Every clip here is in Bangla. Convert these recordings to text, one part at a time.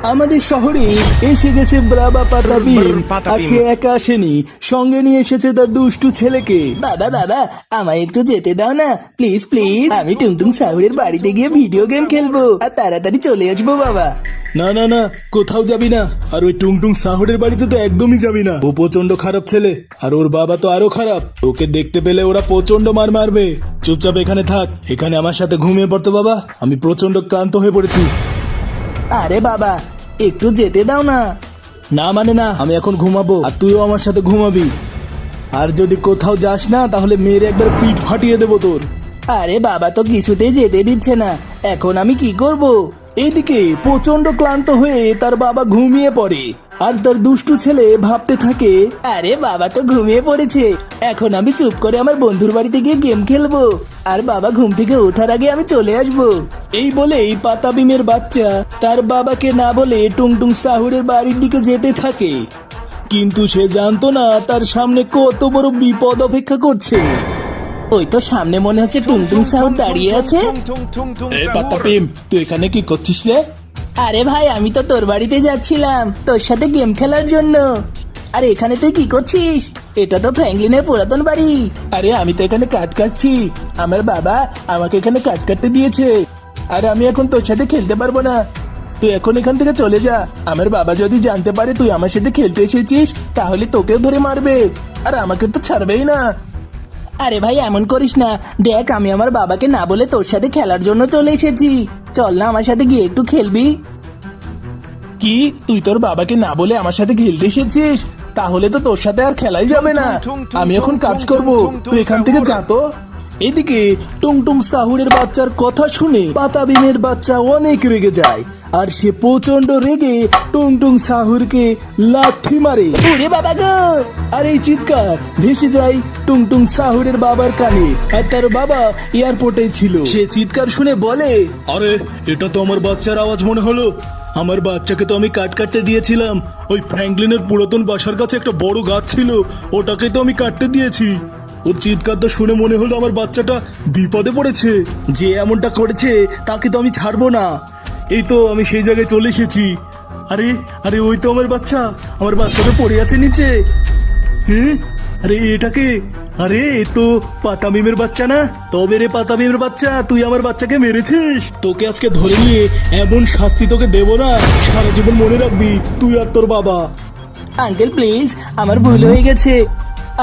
আমাদের শহরে এসে গেছে ব্রাবা পাতাবিম। আর সে একা আসেনি, সঙ্গে নিয়ে এসেছে তার দুষ্টু ছেলেকে। বাবা বাবা, আমায় একটু যেতে দাও না প্লিজ প্লিজ। আমি টুংটুং সাহুরের বাড়িতে গিয়ে ভিডিও গেম খেলবো আর তাড়াতাড়ি চলে আসবো বাবা। না না না, কোথাও যাবি না। আর ওই টুংটুং সাহুরের বাড়িতে তো একদমই যাবি না। ও প্রচন্ড খারাপ ছেলে, আর ওর বাবা তো আরো খারাপ। ওকে দেখতে পেলে ওরা প্রচন্ড মার মারবে। চুপচাপ এখানে থাক, এখানে আমার সাথে ঘুমিয়ে পড়তো বাবা। আমি প্রচন্ড ক্লান্ত হয়ে পড়েছি। আরে বাবা, একটু যেতে দাও না। না মানে না, আমি এখন ঘুমাবো আর তুইও আমার সাথে ঘুমাবি। আর যদি কোথাও যাস না তাহলে মেরে একবার পিঠ ফাটিয়ে দেবো তোর। আরে বাবা তো কিছুতেই যেতে দিচ্ছে না, এখন আমি কি করব? এদিকে প্রচন্ড ক্লান্ত হয়ে তার বাবা ঘুমিয়ে পড়ে। আর তার দুষ্টু ছেলে ভাবতে থাকে, আরে বাবা তো ঘুমিয়ে পড়েছে, এখন আমি চুপ করে আমার বন্ধুর বাড়িতে গিয়ে গেম খেলবো। আর বাবা ঘুম থেকে ওঠার আগে আমি চলে আসবো। এই বলেই পাতাবিমের বাচ্চা তার বাবাকে না বলে টুংটুং সাহুরের বাড়ির দিকে যেতে থাকে। কিন্তু সে জানতো না তার সামনে কত বড় বিপদ অপেক্ষা করছে। ওই তো সামনে মনে হচ্ছে টুংটুং সাহুর দাঁড়িয়ে আছে। এই পাতাবিম, তুই এখানে কি করছিস রে? আরে ভাই, আমি তো তোর বাড়িতে যাচ্ছিলাম তোর সাথে গেম খেলার জন্য। আরে এখানে তুই কি করছিস? এটা তো ফ্র্যাঙ্কলিনের পুরাতন বাড়ি। আরে আমি তো এখানে কাট কাটছি, আমার বাবা আমাকে এখানে কাট কাটতে দিয়েছে। আর আমি এখন তোর সাথে খেলতে পারবো না, তুই এখন এখান থেকে চলে যা। আমার বাবা যদি জানতে পারে তুই আমার সাথে খেলতে এসেছিস তাহলে তোকেও ধরে মারবে, আর আমাকে তো ছাড়বেই না। আরে ভাই এমন করিস না, দেখ আমি আমার বাবাকে না বলে তোর সাথে খেলার জন্য চলে এসেছি। চল না আমার সাথে গিয়ে একটু খেলবি। কি, তুই তোর বাবাকে না বলে আমার সাথে খেলতে এসেছিস? তাহলে তো তোর সাথে আর খেলাই যাবে না। আমি এখন কাজ করব, তুই এখান থেকে যা তো। এদিকে টুংটুং সাহুরের বাচ্চার কথা শুনে পাতাবিমের বাচ্চা অনেক রেগে যায়। আর সে প্রচন্ড রেগে টুংটুং সাহুরকে লাথি মারে। ওরে বাবা গো! আর এই চিৎকার ভেসে যায় টুংটুং সাহুরের বাবার কানে। আর তার বাবা এয়ারপোর্টে ছিল। সে চিৎকার শুনে বলে, আরে এটা তো আমার বাচ্চার আওয়াজ মনে হলো। আমার বাচ্চাকে তো আমি কাট কাটতে দিয়েছিলাম। ওই ফ্র্যাঙ্কলিনের পুরাতন বাসার কাছে একটা বড় গাছ ছিল, ওটাকে তো আমি কাটতে দিয়েছি। ওর চিৎকারটা শুনে মনে হলো আমার বাচ্চাটা বিপদে পড়েছে। যে এমনটা করেছে তাকে তো আমি ছাড়বো না। এই তো আমি সেই জায়গায় চলে এসেছি। আরে আরে ওই তো আমার বাচ্চা, আমার বাচ্চাটা পড়ে আছে নিচে। হ্যাঁ, আরে এটাকে, আরে এ তো পাতামিমের বাচ্চা না? তবে রে পাতামিমের বাচ্চা, তুই আমার বাচ্চাকে মেরেছিস। তোকে আজকে ধরে নিয়ে এমন শাস্তি তোকে দেব না, সারা জীবন মনে রাখবি তুই আর তোর বাবা। আঙ্কেল প্লিজ, আমার ভুল হয়ে গেছে,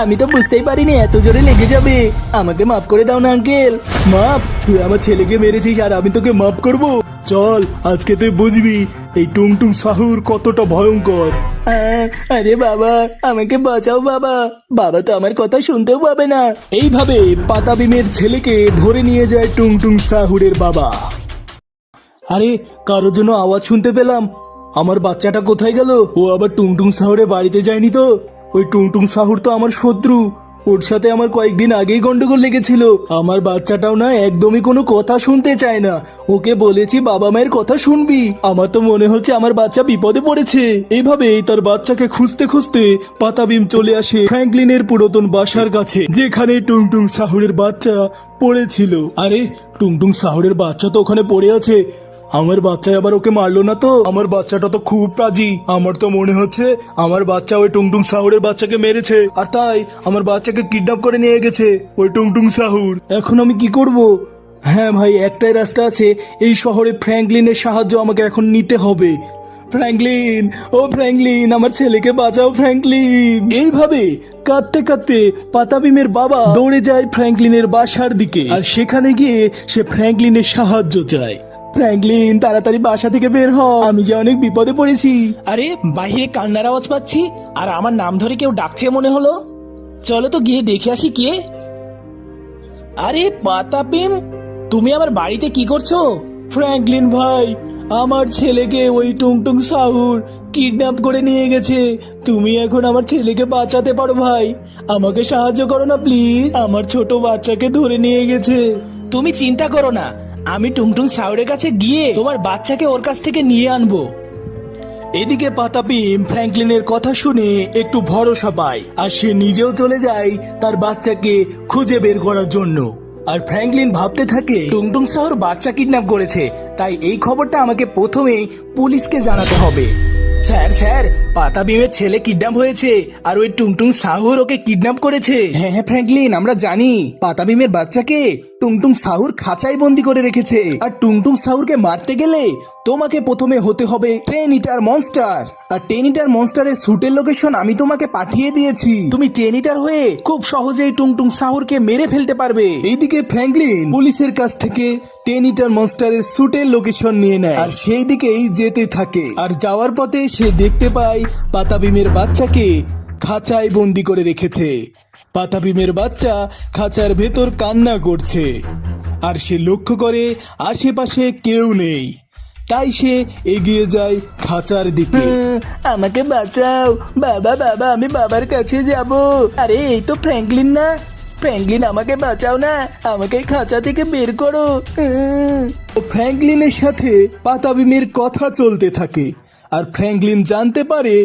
আমি তো বুঝতেই পারিনি এত জোরে লেগে যাবে। আমাকে মাফ করে দাও না আঙ্কেল। মাফ? তুই আমার ছেলেকে মেরেছিস আর আমি তোকে মাফ করব? চল আজকে তুই বুঝবি এই টুংটুং সাহুর কতটা ভয়ঙ্কর। আরে বাবা, আমাকে বাঁচাও বাবা, বাবা তো আমার কথা শুনতেও পাবে না। এইভাবে পাতাবিমের ছেলেকে ধরে নিয়ে যায় টুংটুং সাহুরের বাবা। আরে কারোর জন্য আওয়াজ শুনতে পেলাম, আমার বাচ্চাটা কোথায় গেল? ও আবার টুংটুং সাহুরের বাড়িতে যায়নি তো? ওই টুংটুং সাহুর তো আমার শত্রু, ওর সাথে আমার কয়েকদিন আগেই গন্ডগোল লেগেছিল। আমার বাচ্চাটাও না একদমই কোনো কথা শুনতে চায় না। ওকে বলেছি বাবা মায়ের কথা শুনবি। আমার তো মনে হচ্ছে আমার বাচ্চা বিপদে পড়েছে। এইভাবেই তার বাচ্চাকে খুঁজতে খুঁজতে পাতাবিম চলে আসে ফ্র্যাঙ্কলিনের পুরাতন বাসার কাছে, যেখানে টুংটুং সাহুরের বাচ্চা পড়েছিল। আরে টুংটুং সাহুরের বাচ্চা তো ওখানে পড়ে আছে, আমার বাচ্চা আবার ওকে মারলো না তো? আমার বাচ্চাটা তো খুব রাজি। আমার তো মনে হচ্ছে আমার বাচ্চা ওই টুংটুং সাহুরের বাচ্চাকে মেরেছে, আর তাই আমার বাচ্চাকে কিডন্যাপ করে নিয়ে গেছে ওই টুংটুং সাহুর। এখন আমি কি করব? হ্যাঁ ভাই, একটাই রাস্তা আছে, এই শহরে ফ্র্যাঙ্কলিনের সাহায্য আমাকে এখন নিতে হবে। ফ্র্যাঙ্কলিন, ও ফ্র্যাঙ্কলিন, আমার ছেলেকে বাঁচাও ফ্র্যাঙ্কলিন। এইভাবে কাঁদতে কাঁদতে পাতাবিমের বাবা দৌড়ে যায় ফ্র্যাঙ্কলিনের বাসার দিকে, আর সেখানে গিয়ে সে ফ্র্যাঙ্কলিনের সাহায্য চায়। ফ্র্যাঙ্কলিন, তাড়াতাড়ি বাসা থেকে বের হ, আমি যে অনেক বিপদে পড়েছি। আরে বাইরে কান্নার আওয়াজ পাচ্ছি, আর আমার নাম ধরে কেউ ডাকছে মনে হলো। চলো তো গিয়ে দেখে আসি কে। আরে পাতাবিম, তুমি আমার বাড়িতে কি করছো? ফ্র্যাঙ্কলিন ভাই, আমার ছেলেকে ওই টুংটুং সাহুর কিডন্যাপ করে নিয়ে গেছে। তুমি এখন আমার ছেলেকে বাঁচাতে পারো ভাই, আমাকে সাহায্য করো না প্লিজ। আমার ছোট বাচ্চাকে ধরে নিয়ে গেছে। তুমি চিন্তা করো না, আমি টুংটুং সাহুরের কাছে গিয়ে তোমার বাচ্চাকে ওর কাছ থেকে নিয়ে আনবো। এদিকে পাতাবিম ফ্র্যাঙ্কলিনের কথা শুনে একটু ভরসা পায়, আর সে নিজেও চলে যায় তার বাচ্চাকে খুঁজে বের করার জন্য। আর ফ্র্যাঙ্কলিন ভাবতে থাকে টুংটুং সাহুর বাচ্চা কিডন্যাপ করেছে, তাই এই খবরটা আমাকে প্রথমেই পুলিশকে জানাতে হবে। স্যার স্যার, পাতা বিমের ছেলে কিডন্যাপ হয়েছে আর ওই টুংটুং সাহুর ওকে কিডন্যাপ করেছে। হ্যাঁ হ্যাঁ ফ্র্যাঙ্কলিন, আমরা জানি পাতা বিমের বাচ্চাকে টুংটুং সাহুর খাঁচায় বন্দি করে রেখেছে। আর টুংটুং সাহুরকে মারতে গেলে তোমাকে প্রথমে হতে হবে 10 ইটার মনস্টার। আর 10 ইটার মনস্টারের স্যুটের লোকেশন আমি তোমাকে পাঠিয়ে দিয়েছি। তুমি 10 ইটার হয়ে খুব সহজেই টুংটুং সাহুরকে মেরে ফেলতে পারবে। এইদিকে ফ্র্যাঙ্কলিন পুলিশের কাছ থেকে 10 ইটার মনস্টারের স্যুটের লোকেশন নিয়ে নেয় আর সেই দিকেই যেতে থাকে। আর যাওয়ার পথে সে দেখতে পায় পাতাবিমের বাচ্চাকে খাঁচায় বন্দি করে রেখেছে। পাতাবিমের বাচ্চা খাঁচার ভেতর কান্না করছে আর সে লক্ষ্য করে আশেপাশে কেউ নেই, তাই সে এগিয়ে যায় খাঁচার দিকে। আমাকে বাঁচাও বাবা, বাবা আমি বাবার কাছে যাব। আরে এই তো ফ্র্যাঙ্কলিন না? ফ্র্যাঙ্কলিন আমাকে বাঁচাও না, আমাকে খাঁচা থেকে বের করো। ফ্র্যাঙ্কলিনের সাথে পাতাবিমের কথা চলতে থাকে আর ফ্র্যাঙ্কলিন জানতে পারে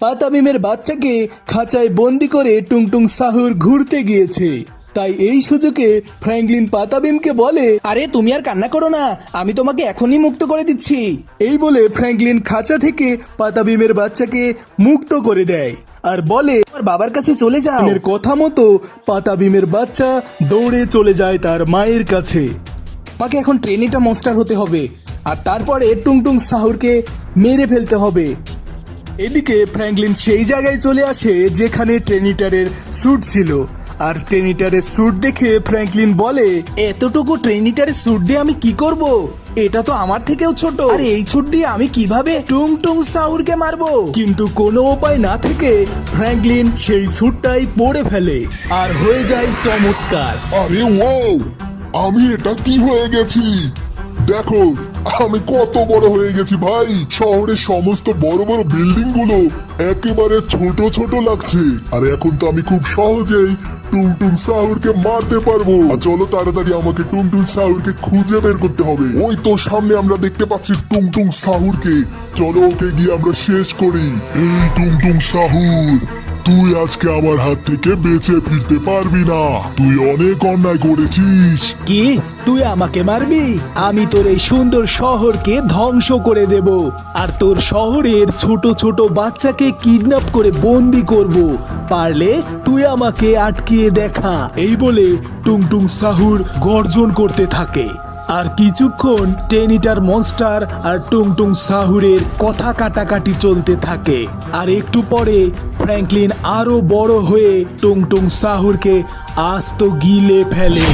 পাতাবিমের বাচ্চাকে খাঁচায় বন্দি করে টুংটুং সাহুর ঘুরতে গিয়েছে। তাই এই সুযোগে ফ্র্যাঙ্কলিন পাতাবিমকে বলে, আরে তুমি আর কান্না করো না, আমি তোমাকে এখনই মুক্ত করে দিচ্ছি। এই বলে ফ্র্যাঙ্কলিন খাঁচা থেকে পাতাবিমের বাচ্চাকে মুক্ত করে দেয় আর বলে আমার বাবার কাছে চলে যাও। এর কথা মতো পাতাবিমের বাচ্চা দৌড়ে চলে যায় তার মায়ের কাছে। মাকে এখন ট্রেনিটা মনস্টার হতে হবে আর তারপরে টুংটুং সাহুরকে মেরে ফেলতে হবে। এদিকে ফ্র্যাঙ্কলিন সেই জায়গায় চলে আসে যেখানে ট্রেনিটারের স্যুট ছিল। আর ট্রেনিটারের স্যুট দেখে ফ্র্যাঙ্কলিন বলে, এতটুকু ট্রেনিটারের স্যুট দিয়ে আমি কি করব? এটা তো আমার থেকেও ছোট, আর এই স্যুট দিয়ে আমি কিভাবে টুংটুং সাহুরকে মারবো? কিন্তু কোনো উপায় না থেকে ফ্র্যাঙ্কলিন সেই স্যুটটাই পরে ফেলে আর হয়ে যায় চমৎকার। আরে ওয়াও, আমি এটা কি হয়ে গেছি দেখো, আমি কত বড় হয়ে গেছি ভাই। শহরের সমস্ত বড় বড় বিল্ডিং গুলো একেবারে ছোট ছোট লাগছে। আর এখন তো আমি খুব সহজেই টুংটুং সাহুরকে মারতে পারবো। আর চলো তাড়াতাড়ি আমাকে টুংটুং সাহুরকে খুঁজে বের করতে হবে। ওই তো সামনে আমরা দেখতে পাচ্ছি টুংটুং সাহুরকে, চলো ওকে গিয়ে আমরা শেষ করি। এই টুংটুং সাহুর, তুই আজকে আমার হাত থেকে বেঁচে ফিরতে পারবি না, তুই অনেক অন্যায় করেছিস। কি তুই আমাকে মারবি? আমি তোর এই সুন্দর শহরকে ধ্বংস করে দেব আর তোর শহরের ছোট ছোট বাচ্চাকে কিডন্যাপ করে বন্দি করব। পারলে তুই আমাকে আটকিয়ে দেখা। এই বলে টুংটুং সাহুর গর্জন করতে থাকে আর কিছুক্ষণ 10 ইটার মনস্টার আর টুংটুং সাহুরের কথা কাটাকাটি চলতে থাকে। আর একটু পরে ফ্র্যাঙ্কলিন আরো বড় হয়ে টুংটুং সাহুরকে আস্ত গিলে ফেলে।